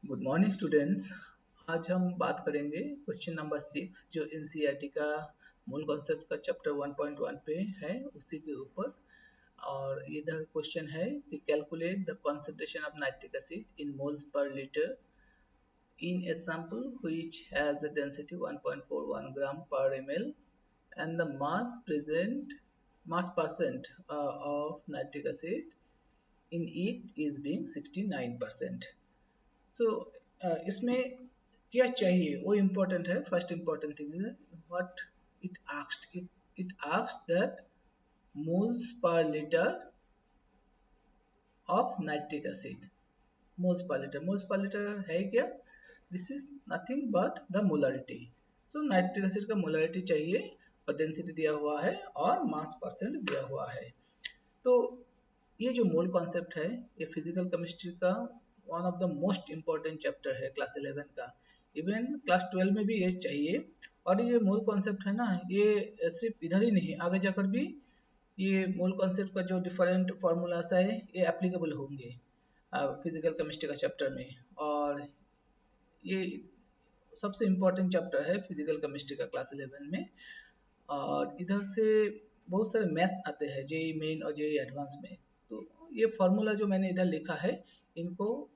Good morning students. आज हम बात करेंगे क्वेश्चन नंबर 6 जो एनसीईआरटी का मूल कॉन्सेप्ट का चैप्टर 1.1 पे है उसी के ऊपर। और इधर क्वेश्चन है कि calculate the concentration of nitric acid in moles per litre in a sample which has a density 1.41 gram per ml and the mass percent of nitric acid in it is being 69%. सो इसमें क्या चाहिए वो important है। First important thing is what it asked it asked that moles per litre of nitric acid. Moles per litre है क्या? This is nothing but the molarity. So nitric acid का molarity चाहिए और डेंसिटी दिया हुआ है और मास परसेंट दिया हुआ है। तो ये जो मोल कॉन्सेप्ट है ये फिजिकल केमिस्ट्री का one of the most important chapter है क्लास 11 का। इवन क्लास 12 में भी ये चाहिए। और ये मोल कॉन्सेप्ट है ना, ये सिर्फ इधर ही नहीं, आगे जाकर भी ये मोल कॉन्सेप्ट का जो डिफरेंट फार्मूलास है ये एप्लीकेबल होंगे फिजिकल केमिस्ट्री का चैप्टर में। और ये सबसे इम्पोर्टेंट चैप्टर है फिजिकल केमिस्ट्री का क्लास 11 में। और इधर से बहुत सारे मैथ्स आते हैं जेई मेन और जेई एडवांस में। तो ये फार्मूला जो मैंने इधर लिखा है इनको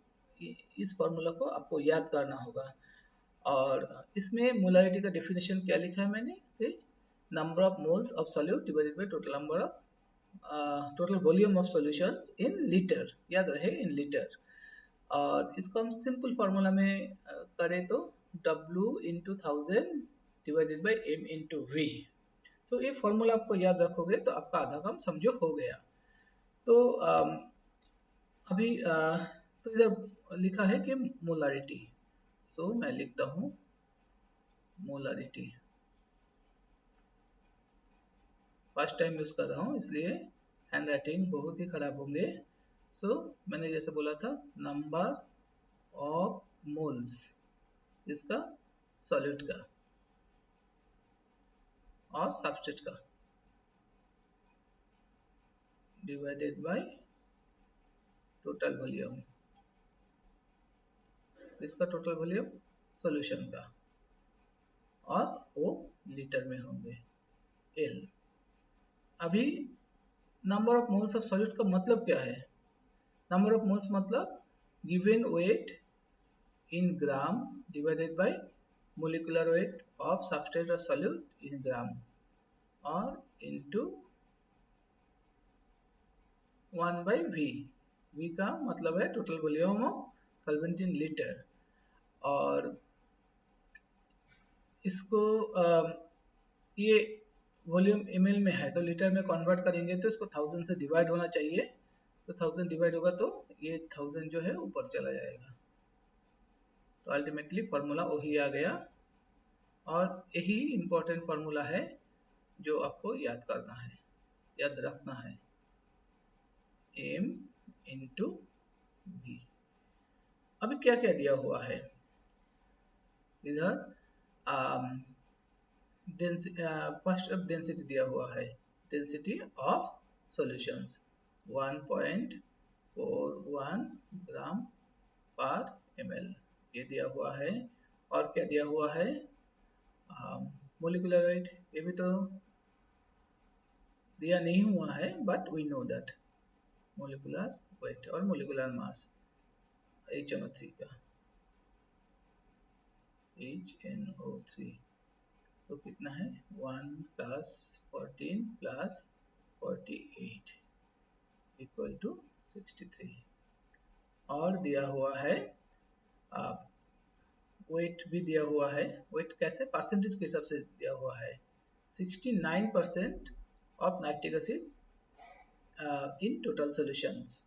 इस फार्मूला को आपको याद करना होगा। और इसमें मोलरिटी का डेफिनेशन क्या लिखा है मैंने कि number of moles of solute divided by total number of total volume of solutions in litre, याद रहे इन लीटर। और इसको हम सिंपल फार्मूला में करें तो W into 1000 divided by M into V। तो ये फॉर्मूला आपको याद रखोगे तो आपका आधा काम समझो हो गया। तो अभी तो इधर लिखा है कि मोलारिटी। सो मैं लिखता हूँ मोलारिटी। फर्स्ट टाइम यूज कर रहा हूँ इसलिए हैंड राइटिंग बहुत ही खराब होंगे। सो मैंने जैसे बोला था नंबर ऑफ मोल्स इसका सॉल्यूट का और सबस्ट्रेट का डिवाइडेड बाय टोटल वॉल्यूम, इसका टोटल वॉल्यूम सॉल्यूशन का, और वो लीटर में होंगे एल। अभी number of moles of solute का मतलब क्या है? नंबर ऑफ मोल्स मतलब given weight in gram divided by molecular weight of substrate और सॉल्यूट इन ग्राम और इनटू 1 by V। V का मतलब है total volume of solvent in litre. और इसको ये वॉल्यूम ml में है तो लीटर में कन्वर्ट करेंगे तो इसको 1000 से डिवाइड होना चाहिए। तो 1000 डिवाइड होगा तो ये 1000 जो है ऊपर चला जाएगा। तो अल्टीमेटली फार्मूला वही आ गया। और यही इंपॉर्टेंट फार्मूला है जो आपको याद करना है, याद रखना है, M इंटू V। अभी क्या क्या दिया हुआ है इधर? फर्स्ट डेंसिटी दिया हुआ है, डेंसिटी ऑफ सॉल्यूशंस 1.41 ग्राम पर ml ये दिया हुआ है। और क्या दिया हुआ है? मोलिकुलर वेट ये भी तो दिया नहीं हुआ है but we know that molecular weight और मोलिकुलर मास HNO3 का HNO3 तो कितना है 1 प्लस 14 प्लस 48 इक्वल टू 63। और दिया हुआ है वेट भी दिया हुआ है। वेट कैसे? परसेंटेज के हिसाब से दिया हुआ है 69% of nitric acid in total solutions.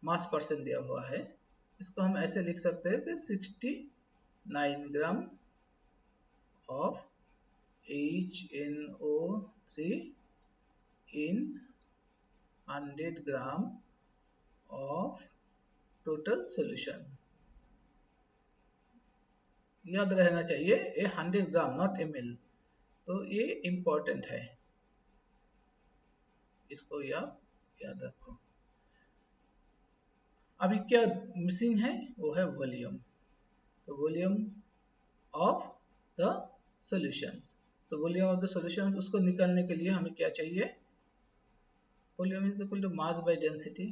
Mass percent दिया हुआ है, इसको हम ऐसे लिख सकते हैं कि 69 gram of HNO3 in 100 gram of total solution. याद रहना चाहिए ये 100 ग्राम नॉट ml। तो ये इम्पोर्टेंट है, इसको याद रखो। अभी क्या मिसिंग है, वो है वॉल्यूम। तो वॉल्यूम ऑफ द सॉल्यूशंस, तो वॉल्यूम ऑफ द सॉल्यूशन उसको निकालने के लिए हमें क्या चाहिए, volume is equal to mass by density.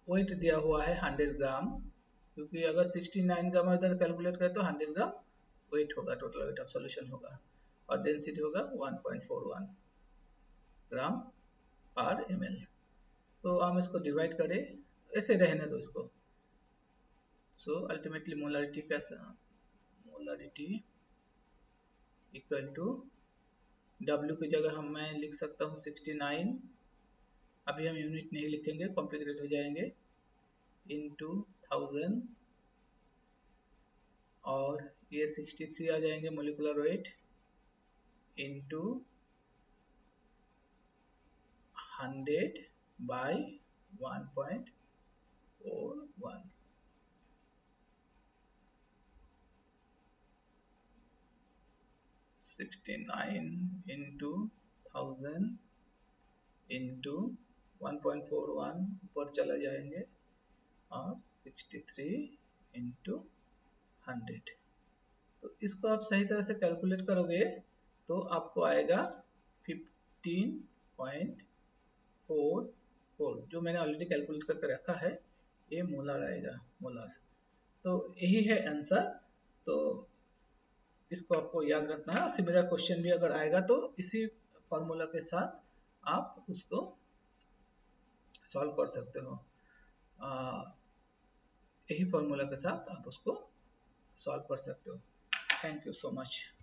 Weight दिया हुआ है 100 ग्राम, क्योंकि अगर 69 ग्राम इधर कैलकुलेट करें तो 100 ग्राम वेट होगा, टोटल वेट ऑफ सॉल्यूशन होगा, और डेंसिटी होगा 1.41 ग्राम पर ml। तो हम इसको डिवाइड करें, ऐसे रहने दो इसको। सो अल्टीमेटली मोलारिटी कैसा, मोलारिटी इक्वल टू W की जगह हम मैं लिख सकता हूँ 69, अभी हम यूनिट नहीं लिखेंगे, कॉम्प्लिकेटेड हो जाएंगे, इनटू 1000, और ये 63 आ जाएंगे molecular weight, into 100 by 1.41, into 1000 into 1.41 ऊपर चला जाएंगे, और 63 इंटू 100। तो इसको आप सही तरह से कैलकुलेट करोगे तो आपको आएगा 15.44, जो मैंने ऑलरेडी कैलकुलेट करके रखा है, ये मोलर आएगा, मोलर। तो यही है आंसर। तो इसको आपको याद रखना है, और सिमिलर क्वेश्चन भी अगर आएगा तो इसी फॉर्मूला के साथ आप उसको सॉल्व कर सकते हो। यही फॉर्मूला के साथ आप उसको सॉल्व कर सकते हो। Thank you so much.